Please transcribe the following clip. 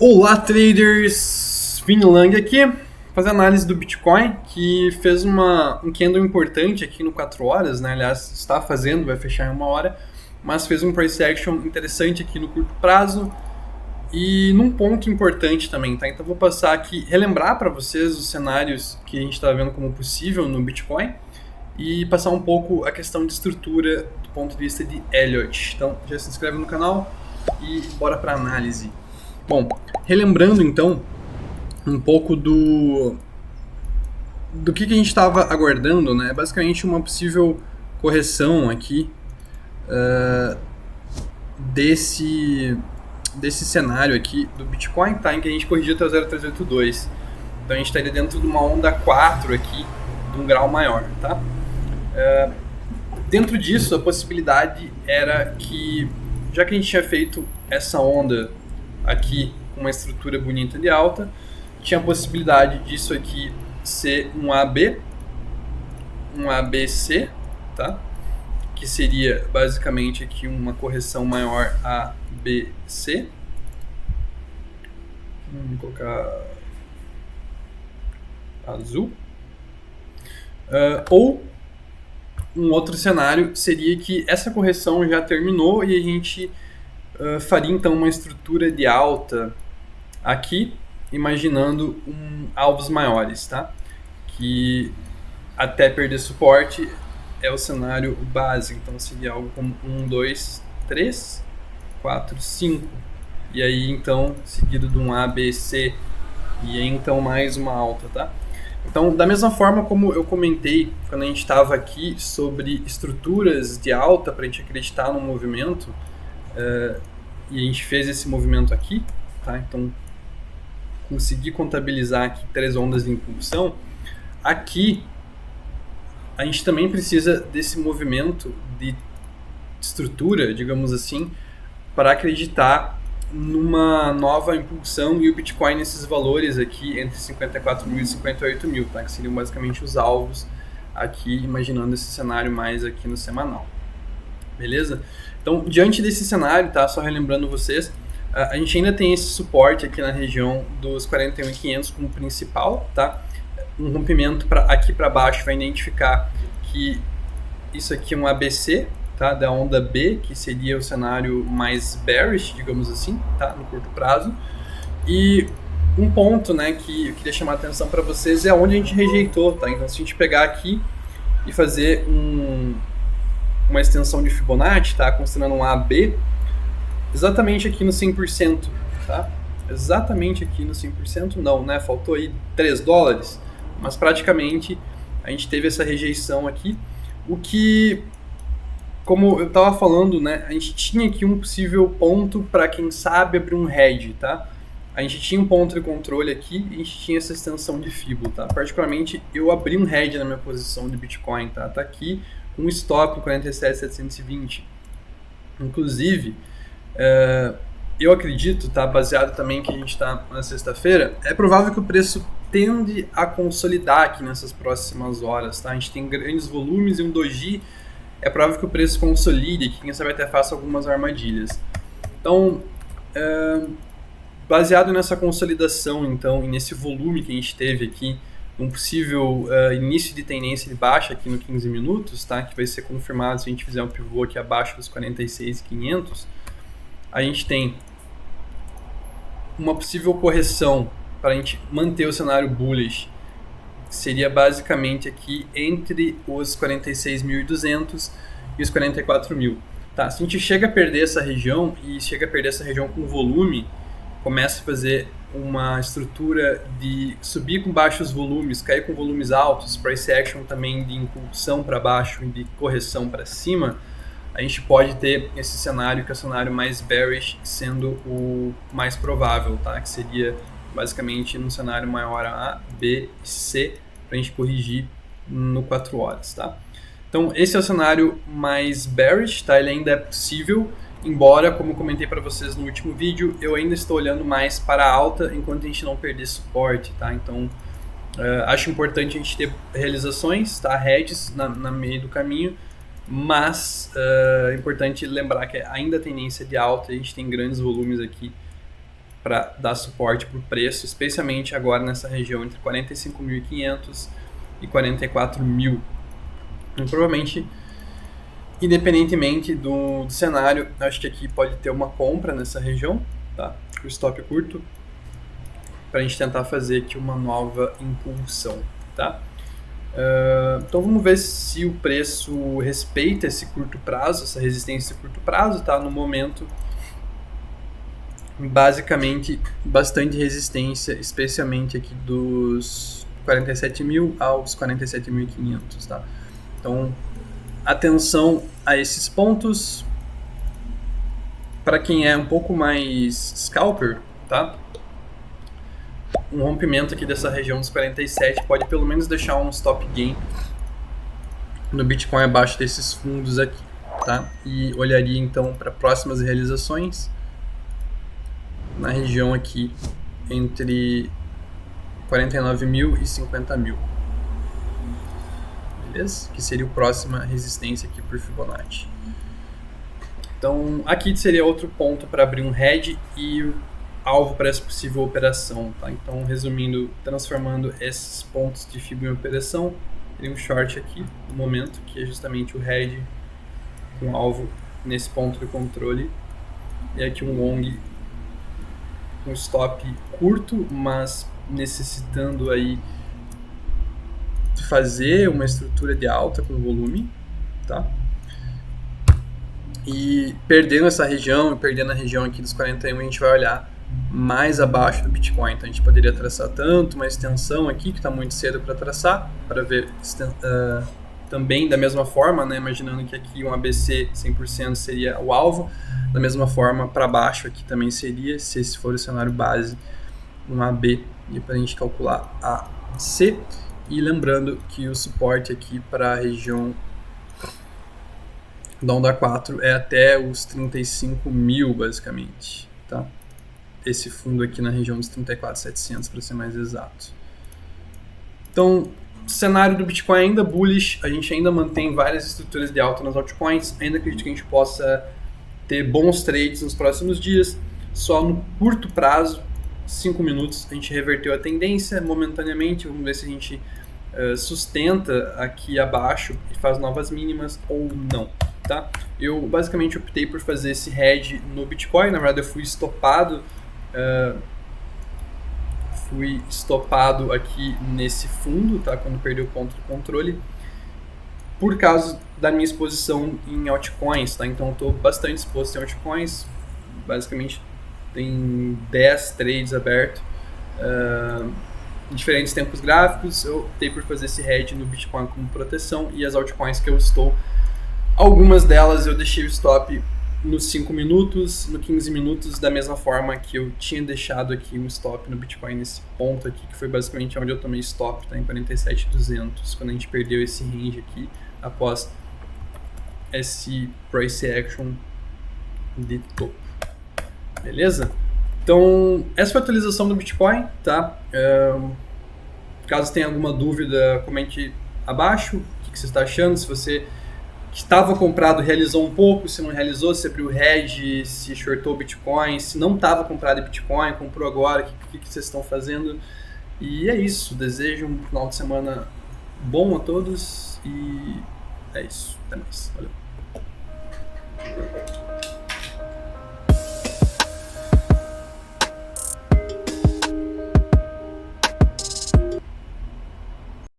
Olá, traders! Vini Lang aqui, fazer análise do Bitcoin, que fez um candle importante aqui no 4 horas, né? Aliás, está fazendo, vai fechar em 1 hora, mas fez um price action interessante aqui no curto prazo e num ponto importante também, tá? Então vou passar aqui, relembrar para vocês os cenários que a gente está vendo como possível no Bitcoin e passar um pouco a questão de estrutura do ponto de vista de Elliott. Então já se inscreve no canal e bora para análise. Bom, relembrando então um pouco do que a gente estava aguardando, né? Basicamente uma possível correção aqui desse cenário aqui do Bitcoin, tá? Em que a gente corrigiu até o 0,382. Então a gente estaria dentro de uma onda 4 aqui, de um grau maior, tá? Dentro disso, a possibilidade era que, já que a gente tinha feito essa onda aqui com uma estrutura bonita de alta, tinha a possibilidade disso aqui ser um AB, um ABC, tá? Que seria basicamente aqui uma correção maior ABC. Vamos colocar azul. Ou um outro cenário seria que essa correção já terminou e a gente faria então uma estrutura de alta aqui, imaginando alvos maiores, tá? Que até perder suporte é o cenário base, então seria algo como 1, 2, 3, 4, 5, e aí então seguido de um A, B, C, e aí então mais uma alta, tá? Então, da mesma forma como eu comentei quando a gente estava aqui sobre estruturas de alta para a gente acreditar no movimento, e a gente fez esse movimento aqui, tá? Então consegui contabilizar aqui 3 ondas de impulsão. Aqui a gente também precisa desse movimento de estrutura, digamos assim, para acreditar numa nova impulsão e o Bitcoin nesses valores aqui entre 54 mil e 58 mil, tá? Que seriam basicamente os alvos aqui, imaginando esse cenário mais aqui no semanal. Beleza? Então, diante desse cenário, tá? Só relembrando vocês, a gente ainda tem esse suporte aqui na região dos 41.500 como principal, tá? Um rompimento aqui para baixo vai identificar que isso aqui é um ABC, tá? Da onda B, que seria o cenário mais bearish, digamos assim, tá? No curto prazo. E um ponto, né, que eu queria chamar a atenção para vocês é onde a gente rejeitou, tá? Então, se a gente pegar aqui e fazer uma extensão de Fibonacci, tá? Considerando um AB, exatamente aqui no 100%, tá? Exatamente aqui no 100%, não, né? Faltou aí $3, mas praticamente a gente teve essa rejeição aqui, o que, como eu estava falando, né? A gente tinha aqui um possível ponto para quem sabe abrir um hedge, tá? A gente tinha um ponto de controle aqui e a gente tinha essa extensão de Fibo, tá? Particularmente, eu abri um hedge na minha posição de Bitcoin, tá? Tá aqui um stop em 47.720. Inclusive, eu acredito, tá, baseado também que a gente está na sexta-feira, é provável que o preço tende a consolidar aqui nessas próximas horas, tá? A gente tem grandes volumes e um doji, é provável que o preço consolide, que quem sabe até faça algumas armadilhas. Então, baseado nessa consolidação, então, e nesse volume que a gente teve aqui, um possível início de tendência de baixa aqui no 15 minutos, tá? Que vai ser confirmado se a gente fizer um pivô aqui abaixo dos 46.500. A gente tem uma possível correção para a gente manter o cenário bullish, que seria basicamente aqui entre os 46.200 e os 44.000. Tá? Se a gente chega a perder essa região, e chega a perder essa região com volume, começa a fazer uma estrutura de subir com baixos volumes, cair com volumes altos, price action também de impulsão para baixo e de correção para cima, a gente pode ter esse cenário, que é o cenário mais bearish, sendo o mais provável, tá? Que seria basicamente num cenário maior A, B e C, para a gente corrigir no 4 horas, tá? Então esse é o cenário mais bearish, tá? Ele ainda é possível, embora, como eu comentei para vocês no último vídeo, eu ainda estou olhando mais para a alta enquanto a gente não perder suporte, tá? Então, acho importante a gente ter realizações, tá? Hedges na meio do caminho, mas é importante lembrar que ainda a tendência de alta, a gente tem grandes volumes aqui para dar suporte para o preço, especialmente agora nessa região entre 45.500 e 44.000. Então, provavelmente, independentemente do cenário, acho que aqui pode ter uma compra nessa região, tá? O stop curto, para a gente tentar fazer aqui uma nova impulsão, tá? Então vamos ver se o preço respeita esse curto prazo, essa resistência de curto prazo, tá? No momento, basicamente, bastante resistência, especialmente aqui dos 47.000 aos 47.500, tá? Então, atenção a esses pontos. Para quem é um pouco mais scalper, tá? Um rompimento aqui dessa região dos 47 pode pelo menos deixar um stop gain no Bitcoin abaixo desses fundos aqui, tá? E olharia então para próximas realizações na região aqui entre 49.000 e 50.000, beleza? Que seria a próxima resistência aqui por Fibonacci. Então aqui seria outro ponto para abrir um hedge e alvo para essa possível operação, tá? Então, resumindo, transformando esses pontos de FIBO em operação, teria um short aqui no momento, que é justamente o hedge com alvo nesse ponto de controle, e aqui um long com stop curto, mas necessitando aí fazer uma estrutura de alta com volume, tá? E perdendo essa região, e perdendo a região aqui dos 41, a gente vai olhar mais abaixo do Bitcoin. Então a gente poderia traçar tanto uma extensão aqui, que está muito cedo para traçar, para ver também da mesma forma, né, imaginando que aqui um ABC 100% seria o alvo, da mesma forma para baixo aqui também seria, se esse for o cenário base, um AB, e para a gente calcular AC. E lembrando que o suporte aqui para a região da onda 4 é até os 35.000 basicamente, tá? Esse fundo aqui na região dos 34.700 para ser mais exato. Então, cenário do Bitcoin ainda bullish, a gente ainda mantém várias estruturas de alta nas altcoins, ainda acredito que a gente possa ter bons trades nos próximos dias, só no curto prazo, 5 minutos, a gente reverteu a tendência momentaneamente, vamos ver se a gente sustenta aqui abaixo e faz novas mínimas ou não, tá? Eu basicamente optei por fazer esse hedge no Bitcoin, na verdade eu fui estopado aqui nesse fundo, tá? Quando perdeu o ponto de controle, por causa da minha exposição em altcoins, tá? Então eu estou bastante exposto em altcoins, basicamente tem 10 trades abertos, em diferentes tempos gráficos. Eu optei por fazer esse hedge no Bitcoin como proteção, e as altcoins que eu estou, algumas delas eu deixei o stop nos 5 minutos, no 15 minutos, da mesma forma que eu tinha deixado aqui um stop no Bitcoin nesse ponto aqui, que foi basicamente onde eu tomei stop, tá? Em 47.200, quando a gente perdeu esse range aqui, após esse price action de topo. Beleza? Então, essa foi a atualização do Bitcoin, tá? Caso tenha alguma dúvida, comente abaixo o que você está achando, se você estava comprado, realizou um pouco, se não realizou, se abriu hedge, se shortou Bitcoin, se não estava comprado Bitcoin, comprou agora, o que vocês estão fazendo. E é isso, desejo um final de semana bom a todos e é isso, até mais, valeu.